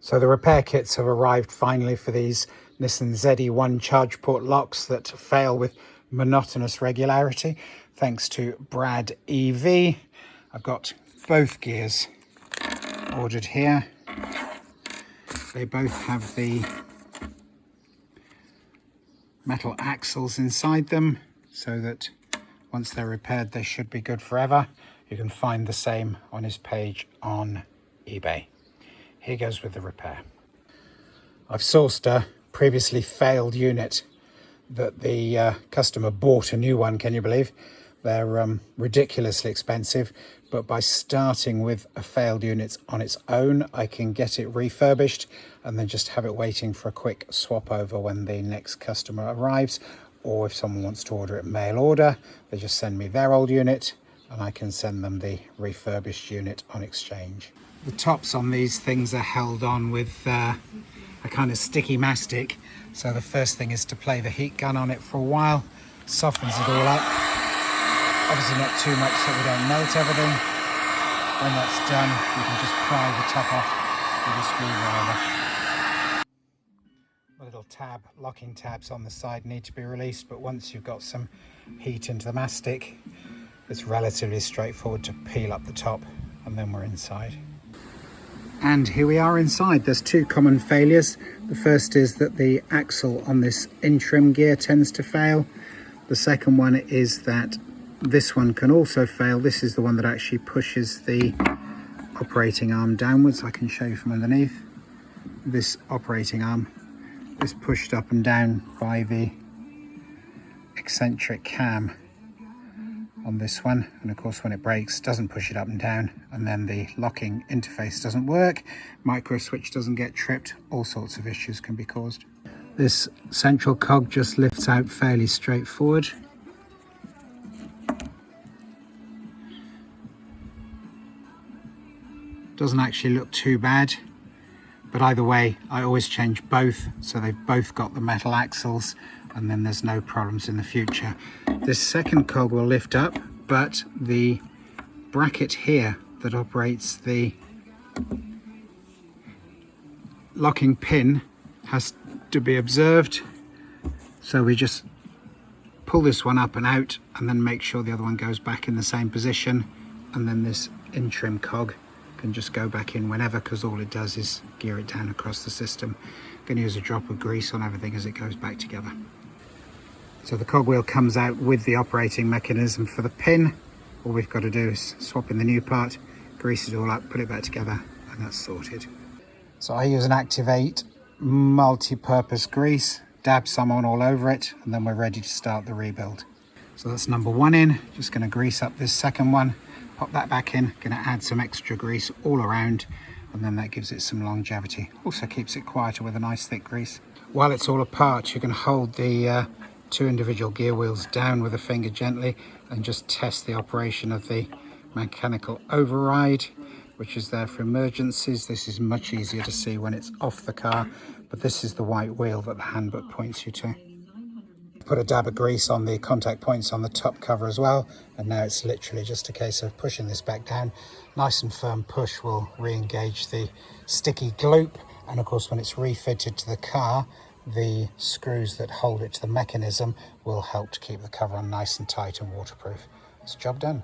So the repair kits have arrived finally for these Nissan ZE1 charge port locks that fail with monotonous regularity. Thanks to Brad EV, I've got both gears ordered here. They both have the metal axles inside them, so that once they're repaired they should be good forever. You can find the same on his page on eBay. Here goes with the repair. I've sourced a previously failed unit that the customer bought a new one, can you believe? They're ridiculously expensive, but by starting with a failed unit on its own, I can get it refurbished and then just have it waiting for a quick swap over when the next customer arrives. Or if someone wants to order it mail order, they just send me their old unit and I can send them the refurbished unit on exchange. The tops on these things are held on with a kind of sticky mastic. So the first thing is to play the heat gun on it for a while, softens it all up. Obviously not too much so we don't melt everything. When that's done, you can just pry the top off with a screwdriver. The little tab, locking tabs on the side need to be released, but once you've got some heat into the mastic, it's relatively straightforward to peel up the top, and then we're inside. And here we are inside. There's two common failures. The first is that the axle on this in-trim gear tends to fail. The second one is that this one can also fail. This is the one that actually pushes the operating arm downwards. I can show you from underneath. This operating arm is pushed up and down by the eccentric cam on this one, and of course when it breaks doesn't push it up and down, and then the locking interface doesn't work, micro switch doesn't get tripped, all sorts of issues can be caused. This central cog just lifts out fairly straightforward. Doesn't actually look too bad, but either way I always change both so they've both got the metal axles, and then there's no problems in the future. This second cog will lift up, but the bracket here that operates the locking pin has to be observed. So we just pull this one up and out and then make sure the other one goes back in the same position, and then this in-trim cog can just go back in whenever, because all it does is gear it down across the system. I'm going to use a drop of grease on everything as it goes back together. So the cogwheel comes out with the operating mechanism for the pin. All we've got to do is swap in the new part, grease it all up, put it back together, and that's sorted. So I use an Activate multi-purpose grease, dab some on all over it, and then we're ready to start the rebuild. So that's number one in. Just going to grease up this second one, pop that back in, going to add some extra grease all around, and then that gives it some longevity. Also keeps it quieter with a nice thick grease. While it's all apart, you can hold the two individual gear wheels down with a finger gently and just test the operation of the mechanical override, which is there for emergencies. This is much easier to see when it's off the car, but this is the white wheel that the handbook points you to. Put a dab of grease on the contact points on the top cover as well, and now it's literally just a case of pushing this back down. Nice and firm push will re-engage the sticky gloop, and of course when it's refitted to the car, the screws that hold it to the mechanism will help to keep the cover on nice and tight and waterproof. It's job done.